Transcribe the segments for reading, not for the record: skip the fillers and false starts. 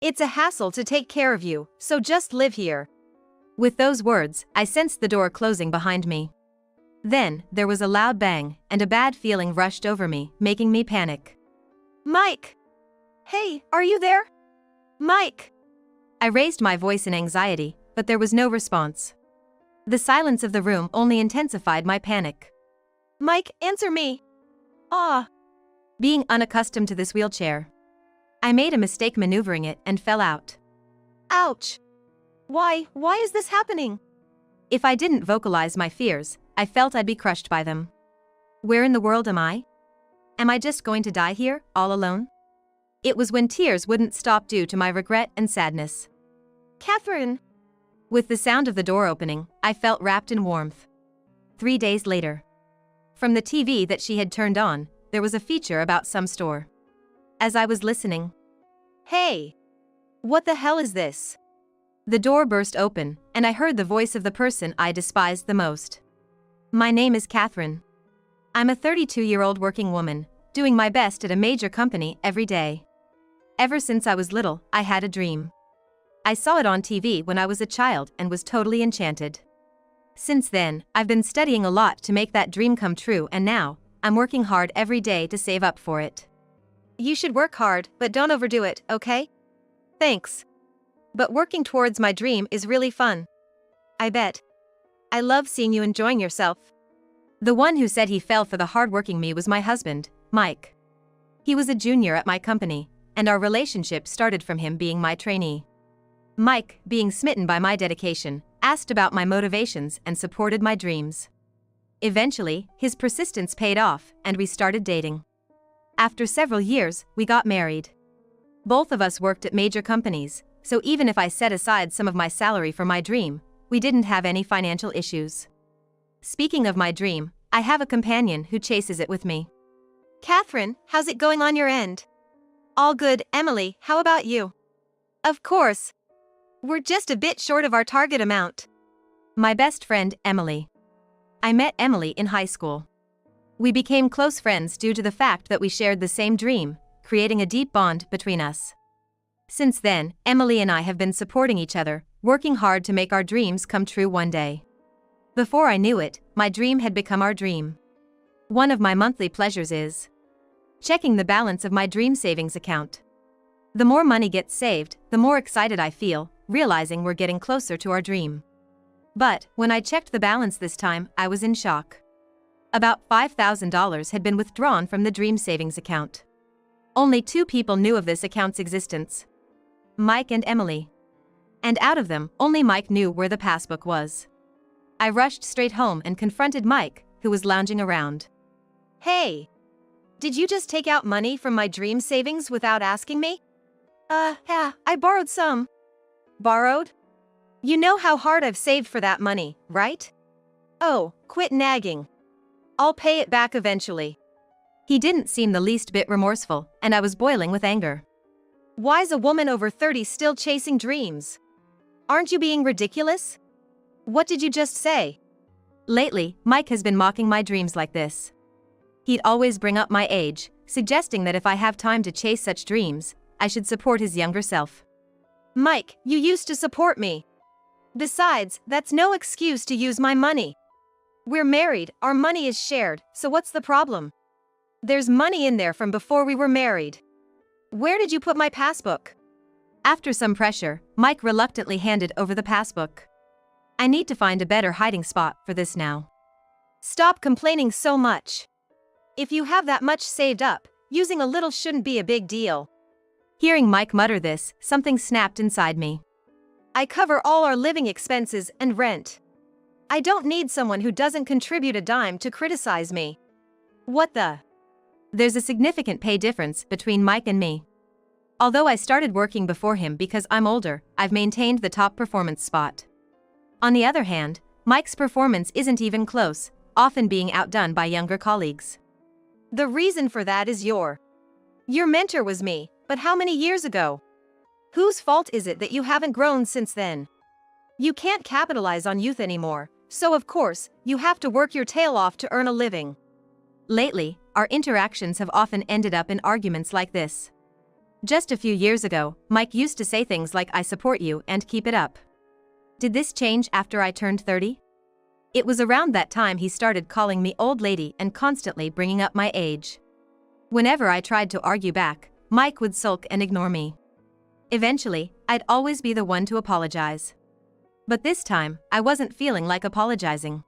It's a hassle to take care of you, so just live here. With those words, I sensed the door closing behind me. Then, there was a loud bang, and a bad feeling rushed over me, making me panic. Mike! Hey, are you there? Mike! I raised my voice in anxiety, but there was no response. The silence of the room only intensified my panic. Mike, answer me! Ah! Being unaccustomed to this wheelchair, I made a mistake maneuvering it and fell out. Ouch! Why is this happening? If I didn't vocalize my fears, I felt I'd be crushed by them. Where in the world am I? Am I just going to die here, all alone? It was when tears wouldn't stop due to my regret and sadness. Catherine! With the sound of the door opening, I felt wrapped in warmth. 3 days later. From the TV that she had turned on, there was a feature about some store. As I was listening. Hey! What the hell is this? The door burst open, and I heard the voice of the person I despised the most. My name is Catherine. I'm a 32-year-old working woman, doing my best at a major company every day. Ever since I was little, I had a dream. I saw it on TV when I was a child and was totally enchanted. Since then, I've been studying a lot to make that dream come true, and now, I'm working hard every day to save up for it. You should work hard, but don't overdo it, okay? Thanks. But working towards my dream is really fun. I bet. I love seeing you enjoying yourself. The one who said he fell for the hardworking me was my husband, Mike. He was a junior at my company, and our relationship started from him being my trainee. Mike, being smitten by my dedication, asked about my motivations and supported my dreams. Eventually, his persistence paid off, and we started dating. After several years, we got married. Both of us worked at major companies, so even if I set aside some of my salary for my dream, we didn't have any financial issues. Speaking of my dream, I have a companion who chases it with me. Catherine, how's it going on your end? All good, Emily, how about you? Of course. We're just a bit short of our target amount. My best friend, Emily. I met Emily in high school. We became close friends due to the fact that we shared the same dream, creating a deep bond between us. Since then, Emily and I have been supporting each other, working hard to make our dreams come true one day. Before I knew it, my dream had become our dream. One of my monthly pleasures is checking the balance of my dream savings account. The more money gets saved, the more excited I feel, realizing we're getting closer to our dream. But, when I checked the balance this time, I was in shock. About $5,000 had been withdrawn from the dream savings account. Only 2 people knew of this account's existence. Mike and Emily. And out of them, only Mike knew where the passbook was. I rushed straight home and confronted Mike, who was lounging around. Hey! Did you just take out money from my dream savings without asking me? Yeah, I borrowed some. Borrowed? You know how hard I've saved for that money, right? Oh, quit nagging. I'll pay it back eventually. He didn't seem the least bit remorseful, and I was boiling with anger. Why's a woman over 30 still chasing dreams? Aren't you being ridiculous? What did you just say? Lately, Mike has been mocking my dreams like this. He'd always bring up my age, suggesting that if I have time to chase such dreams, I should support his younger self. Mike, you used to support me. Besides, that's no excuse to use my money. We're married, our money is shared, so what's the problem? There's money in there from before we were married. Where did you put my passbook? After some pressure, Mike reluctantly handed over the passbook. I need to find a better hiding spot for this now. Stop complaining so much. If you have that much saved up, using a little shouldn't be a big deal. Hearing Mike mutter this, something snapped inside me. I cover all our living expenses and rent. I don't need someone who doesn't contribute a dime to criticize me. What the? There's a significant pay difference between Mike and me. Although I started working before him because I'm older, I've maintained the top performance spot. On the other hand, Mike's performance isn't even close, often being outdone by younger colleagues. The reason for that is your mentor was me, but how many years ago? Whose fault is it that you haven't grown since then? You can't capitalize on youth anymore, so of course, you have to work your tail off to earn a living. Lately, our interactions have often ended up in arguments like this. Just a few years ago, Mike used to say things like "I support you" and "keep it up." Did this change after I turned 30? It was around that time he started calling me old lady and constantly bringing up my age. Whenever I tried to argue back, Mike would sulk and ignore me. Eventually, I'd always be the one to apologize. But this time, I wasn't feeling like apologizing.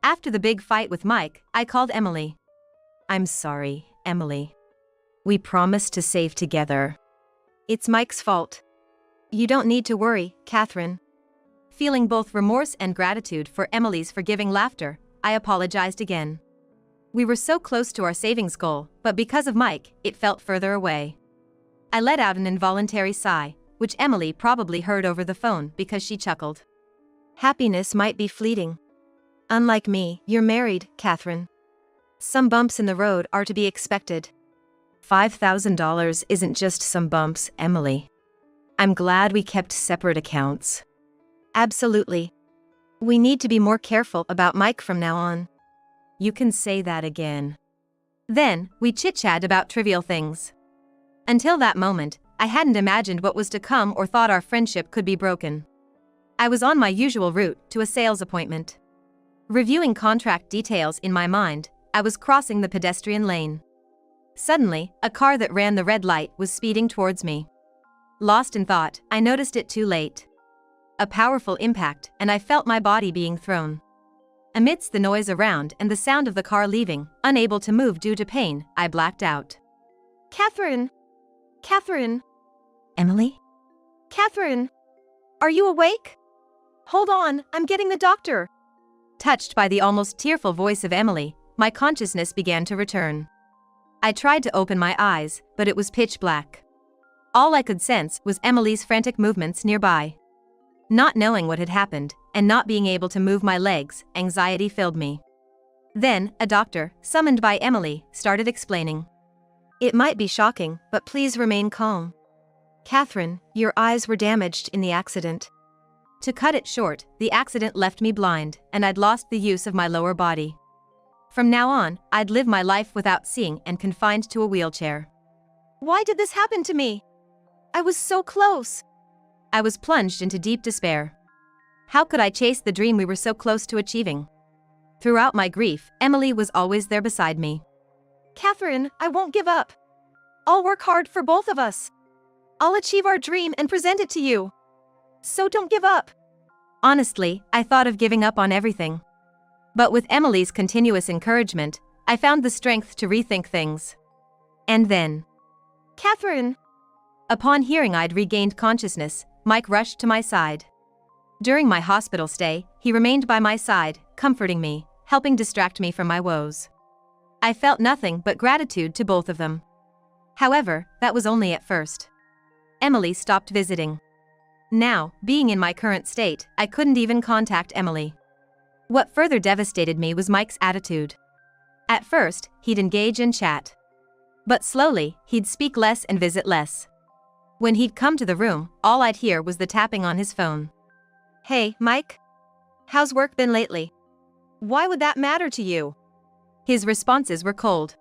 After the big fight with Mike, I called Emily. "I'm sorry, Emily. We promised to save together. It's Mike's fault." "You don't need to worry, Catherine." Feeling both remorse and gratitude for Emily's forgiving laughter, I apologized again. We were so close to our savings goal, but because of Mike, it felt further away. I let out an involuntary sigh, which Emily probably heard over the phone because she chuckled. "Happiness might be fleeting. Unlike me, you're married, Catherine. Some bumps in the road are to be expected." $5,000 isn't just some bumps, Emily. I'm glad we kept separate accounts. Absolutely. We need to be more careful about Mike from now on. You can say that again. Then, we chit-chat about trivial things. Until that moment, I hadn't imagined what was to come or thought our friendship could be broken. I was on my usual route to a sales appointment. Reviewing contract details in my mind, I was crossing the pedestrian lane. Suddenly, a car that ran the red light was speeding towards me. Lost in thought, I noticed it too late. A powerful impact, and I felt my body being thrown. Amidst the noise around and the sound of the car leaving, unable to move due to pain, I blacked out. "Catherine! Catherine! Emily? Catherine! Are you awake? Hold on, I'm getting the doctor." Touched by the almost tearful voice of Emily, my consciousness began to return. I tried to open my eyes, but it was pitch black. All I could sense was Emily's frantic movements nearby. Not knowing what had happened, and not being able to move my legs, anxiety filled me. Then, a doctor, summoned by Emily, started explaining. "It might be shocking, but please remain calm. Catherine, your eyes were damaged in the accident." To cut it short, the accident left me blind, and I'd lost the use of my lower body. From now on, I'd live my life without seeing and confined to a wheelchair. Why did this happen to me? I was so close. I was plunged into deep despair. How could I chase the dream we were so close to achieving? Throughout my grief, Emily was always there beside me. "Catherine, I won't give up. I'll work hard for both of us. I'll achieve our dream and present it to you. So don't give up." Honestly, I thought of giving up on everything. But with Emily's continuous encouragement, I found the strength to rethink things. And then, "Catherine!" Upon hearing I'd regained consciousness, Mike rushed to my side. During my hospital stay, he remained by my side, comforting me, helping distract me from my woes. I felt nothing but gratitude to both of them. However, that was only at first. Emily stopped visiting. Now, being in my current state, I couldn't even contact Emily. What further devastated me was Mike's attitude. At first, he'd engage and chat. But slowly, he'd speak less and visit less. When he'd come to the room, all I'd hear was the tapping on his phone. "Hey, Mike? How's work been lately? Why would that matter to you?" His responses were cold.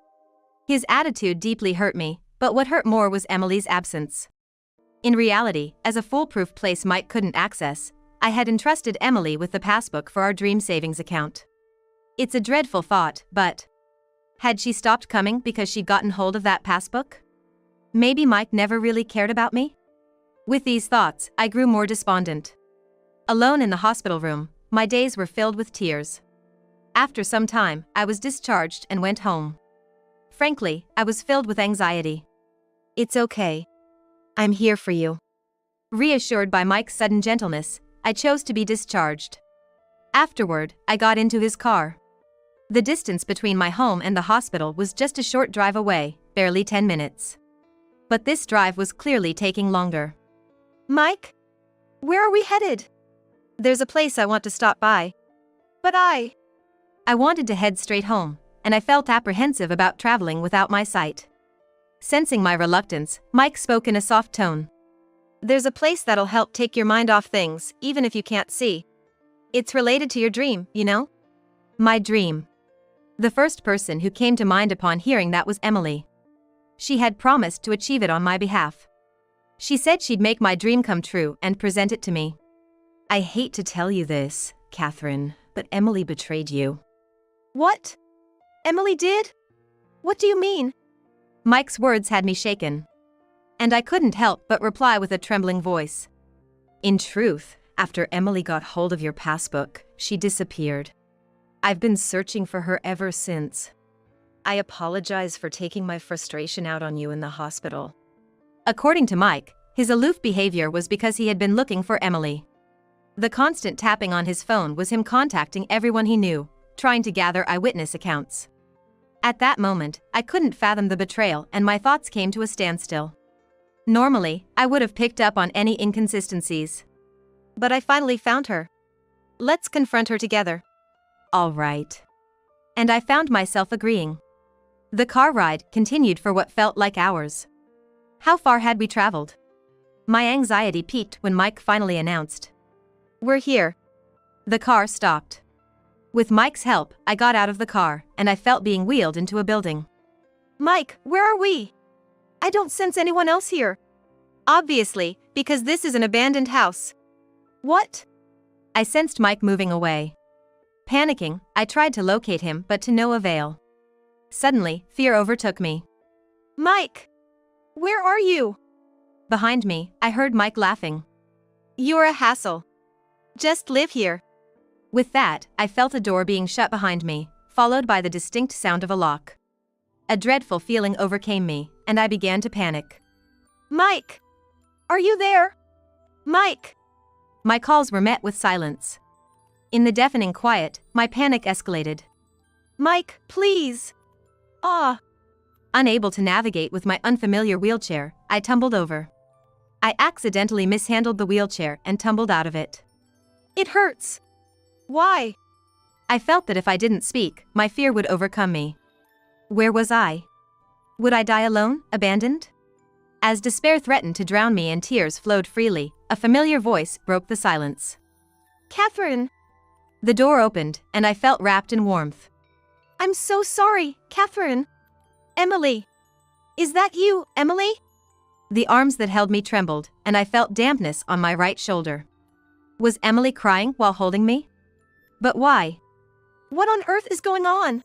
His attitude deeply hurt me, but what hurt more was Emily's absence. In reality, as a foolproof place Mike couldn't access, I had entrusted Emily with the passbook for our dream savings account. It's a dreadful thought, but had she stopped coming because she'd gotten hold of that passbook? Maybe Mike never really cared about me? With these thoughts, I grew more despondent. Alone in the hospital room, my days were filled with tears. After some time, I was discharged and went home. Frankly, I was filled with anxiety. "It's okay. I'm here for you." Reassured by Mike's sudden gentleness, I chose to be discharged. Afterward, I got into his car. The distance between my home and the hospital was just a short drive away, barely 10 minutes. But this drive was clearly taking longer. "Mike? Where are we headed?" "There's a place I want to stop by." "But I wanted to head straight home, and I felt apprehensive about traveling without my sight. Sensing my reluctance, Mike spoke in a soft tone. "There's a place that'll help take your mind off things, even if you can't see. It's related to your dream, you know?" My dream. The first person who came to mind upon hearing that was Emily. She had promised to achieve it on my behalf. She said she'd make my dream come true and present it to me. I hate to tell you this, Catherine, but Emily betrayed you. What? Emily did? What do you mean? Mike's words had me shaken. And I couldn't help but reply with a trembling voice. In truth, after Emily got hold of your passbook, she disappeared. I've been searching for her ever since. I apologize for taking my frustration out on you in the hospital. According to Mike, his aloof behavior was because he had been looking for Emily. The constant tapping on his phone was him contacting everyone he knew, trying to gather eyewitness accounts. At that moment, I couldn't fathom the betrayal and my thoughts came to a standstill. Normally, I would have picked up on any inconsistencies. But I finally found her. Let's confront her together. All right. And I found myself agreeing. The car ride continued for what felt like hours. How far had we traveled? My anxiety peaked when Mike finally announced. We're here. The car stopped. With Mike's help, I got out of the car, and I felt being wheeled into a building. Mike, where are we? I don't sense anyone else here. Obviously, because this is an abandoned house. What? I sensed Mike moving away. Panicking, I tried to locate him but to no avail. Suddenly, fear overtook me. Mike! Where are you? Behind me, I heard Mike laughing. You're a hassle. Just live here. With that, I felt a door being shut behind me, followed by the distinct sound of a lock. A dreadful feeling overcame me, and I began to panic. Mike! Are you there? Mike! My calls were met with silence. In the deafening quiet, my panic escalated. Mike, please! Ah! Unable to navigate with my unfamiliar wheelchair, I tumbled over. I accidentally mishandled the wheelchair and tumbled out of it. It hurts. Why? I felt that if I didn't speak, my fear would overcome me. Where was I? Would I die alone, abandoned? As despair threatened to drown me and tears flowed freely, a familiar voice broke the silence. Catherine! The door opened, and I felt wrapped in warmth. I'm so sorry, Catherine. Emily. Is that you, Emily? The arms that held me trembled, and I felt dampness on my right shoulder. Was Emily crying while holding me? But why? What on earth is going on?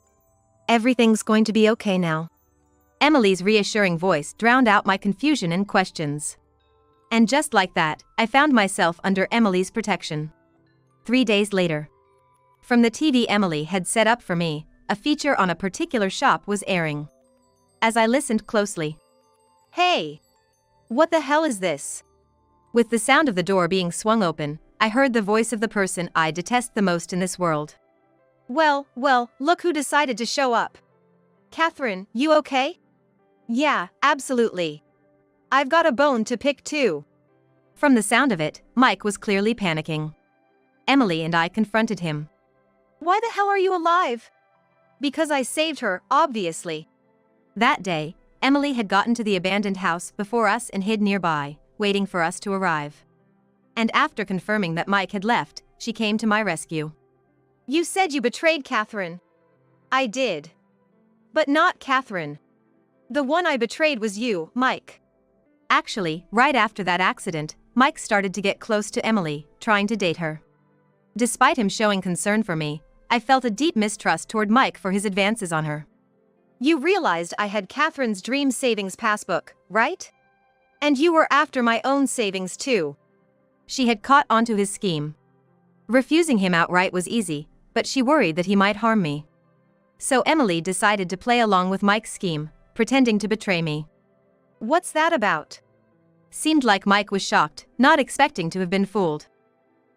Everything's going to be okay now. Emily's reassuring voice drowned out my confusion and questions. And just like that, I found myself under Emily's protection. 3 days later. From the TV Emily had set up for me, a feature on a particular shop was airing. As I listened closely. Hey! What the hell is this? With the sound of the door being swung open, I heard the voice of the person I detest the most in this world. Well, look who decided to show up. Catherine, you okay? Yeah, absolutely. I've got a bone to pick too. From the sound of it, Mike was clearly panicking. Emily and I confronted him. Why the hell are you alive? Because I saved her, obviously. That day, Emily had gotten to the abandoned house before us and hid nearby, waiting for us to arrive. And after confirming that Mike had left, she came to my rescue. You said you betrayed Catherine. I did. But not Catherine. The one I betrayed was you, Mike. Actually, right after that accident, Mike started to get close to Emily, trying to date her. Despite him showing concern for me, I felt a deep mistrust toward Mike for his advances on her. You realized I had Catherine's dream savings passbook, right? And you were after my own savings too. She had caught onto his scheme. Refusing him outright was easy, but she worried that he might harm me. So Emily decided to play along with Mike's scheme, pretending to betray me. What's that about? Seemed like Mike was shocked, not expecting to have been fooled.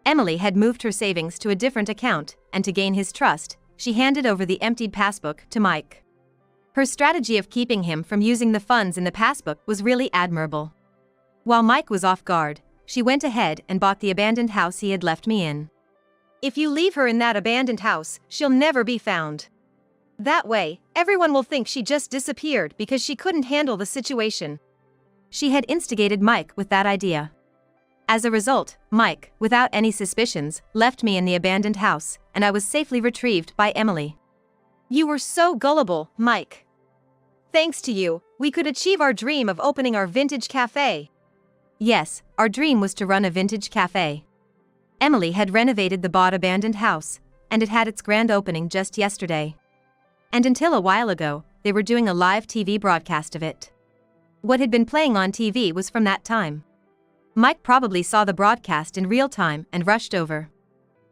Emily had moved her savings to a different account, and to gain his trust, she handed over the emptied passbook to Mike. Her strategy of keeping him from using the funds in the passbook was really admirable. While Mike was off guard, she went ahead and bought the abandoned house he had left me in. If you leave her in that abandoned house, she'll never be found. That way, everyone will think she just disappeared because she couldn't handle the situation. She had instigated Mike with that idea. As a result, Mike, without any suspicions, left me in the abandoned house, and I was safely retrieved by Emily. You were so gullible, Mike. Thanks to you, we could achieve our dream of opening our vintage cafe. Yes, our dream was to run a vintage cafe. Emily had renovated the bought abandoned house, and it had its grand opening just yesterday. And until a while ago, they were doing a live TV broadcast of it. What had been playing on TV was from that time. Mike probably saw the broadcast in real time and rushed over.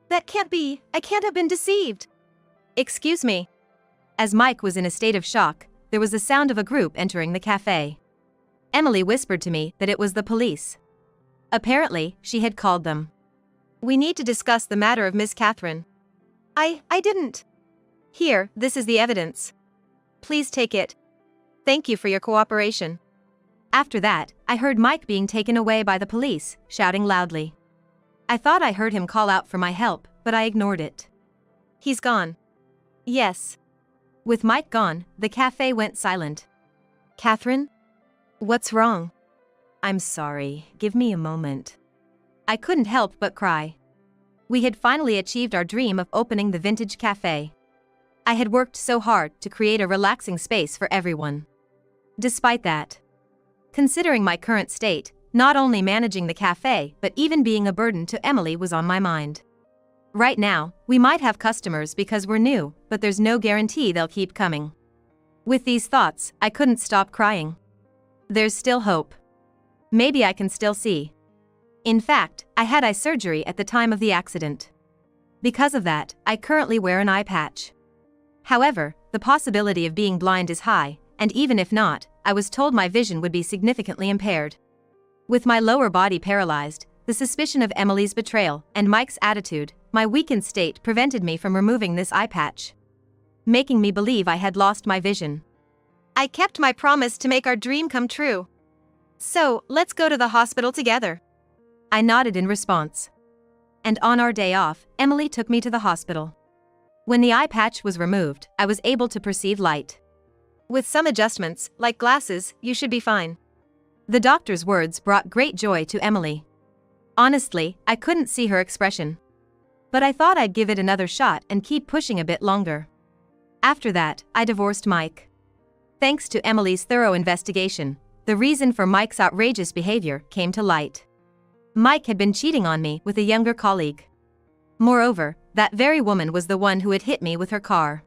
That can't be, I can't have been deceived. Excuse me. As Mike was in a state of shock, there was the sound of a group entering the cafe. Emily whispered to me that it was the police. Apparently, she had called them. We need to discuss the matter of Miss Catherine. I didn't. Here, this is the evidence. Please take it. Thank you for your cooperation. After that, I heard Mike being taken away by the police, shouting loudly. I thought I heard him call out for my help, but I ignored it. He's gone. Yes. With Mike gone, the cafe went silent. Catherine? What's wrong? I'm sorry, give me a moment. I couldn't help but cry. We had finally achieved our dream of opening the vintage cafe. I had worked so hard to create a relaxing space for everyone. Despite that, considering my current state, not only managing the cafe but even being a burden to Emily was on my mind. Right now, we might have customers because we're new, but there's no guarantee they'll keep coming. With these thoughts, I couldn't stop crying. There's still hope. Maybe I can still see. In fact, I had eye surgery at the time of the accident. Because of that, I currently wear an eye patch. However, the possibility of being blind is high, and even if not, I was told my vision would be significantly impaired. With my lower body paralyzed, the suspicion of Emily's betrayal and Mike's attitude, my weakened state prevented me from removing this eye patch, making me believe I had lost my vision. I kept my promise to make our dream come true. So, let's go to the hospital together. I nodded in response. And on our day off, Emily took me to the hospital. When the eye patch was removed, I was able to perceive light. With some adjustments, like glasses, you should be fine. The doctor's words brought great joy to Emily. Honestly, I couldn't see her expression. But I thought I'd give it another shot and keep pushing a bit longer. After that, I divorced Mike. Thanks to Emily's thorough investigation, the reason for Mike's outrageous behavior came to light. Mike had been cheating on me with a younger colleague. Moreover, that very woman was the one who had hit me with her car.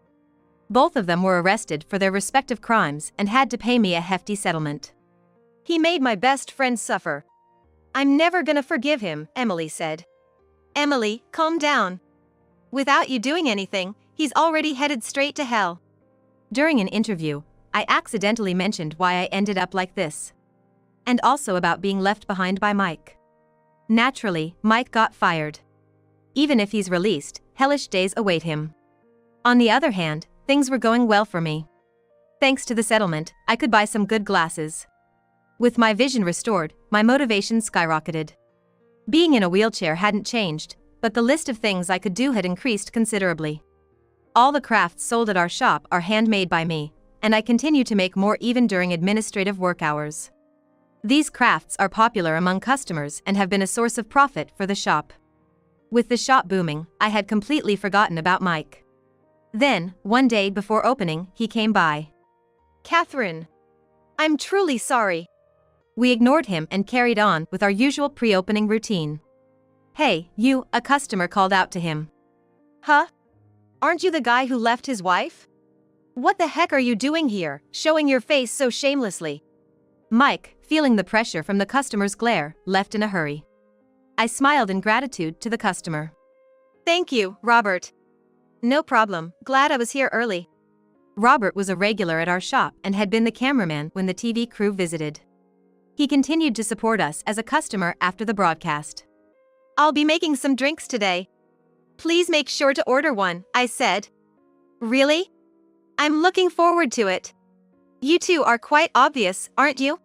Both of them were arrested for their respective crimes and had to pay me a hefty settlement. He made my best friend suffer. I'm never gonna forgive him, Emily said. Emily, calm down. Without you doing anything, he's already headed straight to hell. During an interview, I accidentally mentioned why I ended up like this. And also about being left behind by Mike. Naturally, Mike got fired. Even if he's released, hellish days await him. On the other hand, things were going well for me. Thanks to the settlement, I could buy some good glasses. With my vision restored, my motivation skyrocketed. Being in a wheelchair hadn't changed, but the list of things I could do had increased considerably. All the crafts sold at our shop are handmade by me, and I continue to make more even during administrative work hours. These crafts are popular among customers and have been a source of profit for the shop. With the shop booming, I had completely forgotten about Mike. Then, one day before opening, he came by. Catherine, I'm truly sorry. We ignored him and carried on with our usual pre-opening routine. Hey, you, a customer called out to him. Huh? Aren't you the guy who left his wife? What the heck are you doing here, showing your face so shamelessly? Mike, feeling the pressure from the customer's glare, left in a hurry. I smiled in gratitude to the customer. Thank you, Robert. No problem, glad I was here early. Robert was a regular at our shop and had been the cameraman when the TV crew visited. He continued to support us as a customer after the broadcast. I'll be making some drinks today. Please make sure to order one, I said. Really? I'm looking forward to it. You two are quite obvious, aren't you?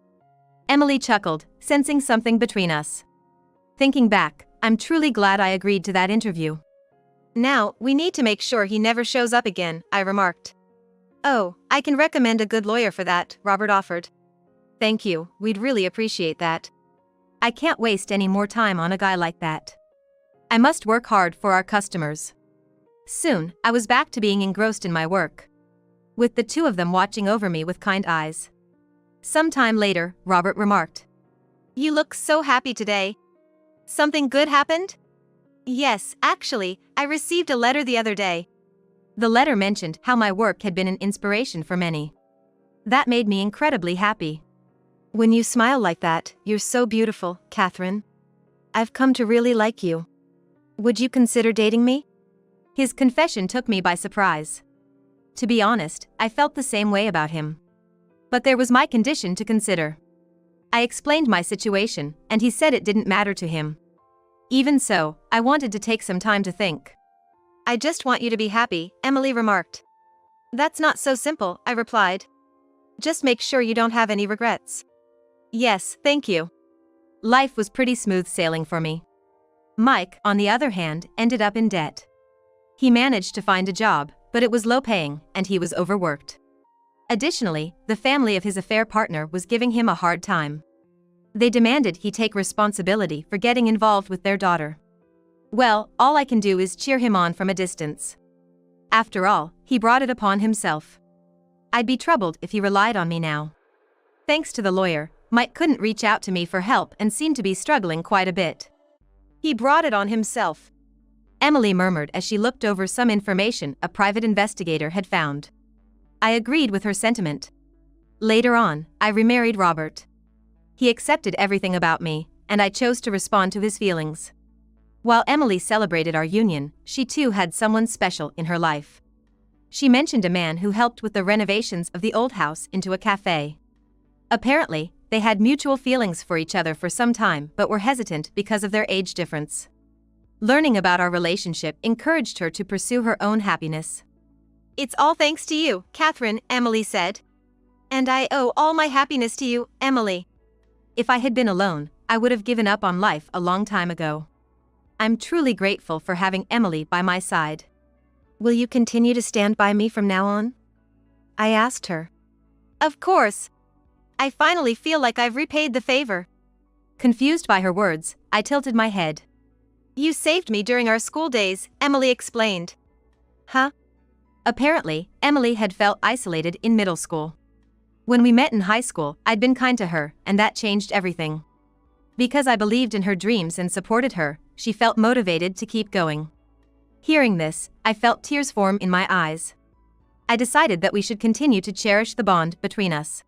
Emily chuckled, sensing something between us. Thinking back, I'm truly glad I agreed to that interview. Now, we need to make sure he never shows up again, I remarked. Oh, I can recommend a good lawyer for that, Robert offered. Thank you, we'd really appreciate that. I can't waste any more time on a guy like that. I must work hard for our customers. Soon, I was back to being engrossed in my work, with the two of them watching over me with kind eyes. Some time later, Robert remarked. You look so happy today. Something good happened? Yes, actually, I received a letter the other day. The letter mentioned how my work had been an inspiration for many. That made me incredibly happy. When you smile like that, you're so beautiful, Catherine. I've come to really like you. Would you consider dating me? His confession took me by surprise. To be honest, I felt the same way about him. But there was my condition to consider. I explained my situation, and he said it didn't matter to him. Even so, I wanted to take some time to think. I just want you to be happy, Emily remarked. That's not so simple, I replied. Just make sure you don't have any regrets. Yes, thank you. Life was pretty smooth sailing for me. Mike, on the other hand, ended up in debt. He managed to find a job, but it was low-paying, and he was overworked. Additionally, the family of his affair partner was giving him a hard time. They demanded he take responsibility for getting involved with their daughter. Well, all I can do is cheer him on from a distance. After all, he brought it upon himself. I'd be troubled if he relied on me now. Thanks to the lawyer, Mike couldn't reach out to me for help and seemed to be struggling quite a bit. He brought it on himself, Emily murmured as she looked over some information a private investigator had found. I agreed with her sentiment. Later on, I remarried Robert. He accepted everything about me, and I chose to respond to his feelings. While Emily celebrated our union, she too had someone special in her life. She mentioned a man who helped with the renovations of the old house into a cafe. Apparently, they had mutual feelings for each other for some time but were hesitant because of their age difference. Learning about our relationship encouraged her to pursue her own happiness. It's all thanks to you, Catherine, Emily said. And I owe all my happiness to you, Emily. If I had been alone, I would have given up on life a long time ago. I'm truly grateful for having Emily by my side. Will you continue to stand by me from now on? I asked her. Of course. I finally feel like I've repaid the favor. Confused by her words, I tilted my head. You saved me during our school days, Emily explained. Huh? Apparently, Emily had felt isolated in middle school. When we met in high school, I'd been kind to her, and that changed everything. Because I believed in her dreams and supported her, she felt motivated to keep going. Hearing this, I felt tears form in my eyes. I decided that we should continue to cherish the bond between us.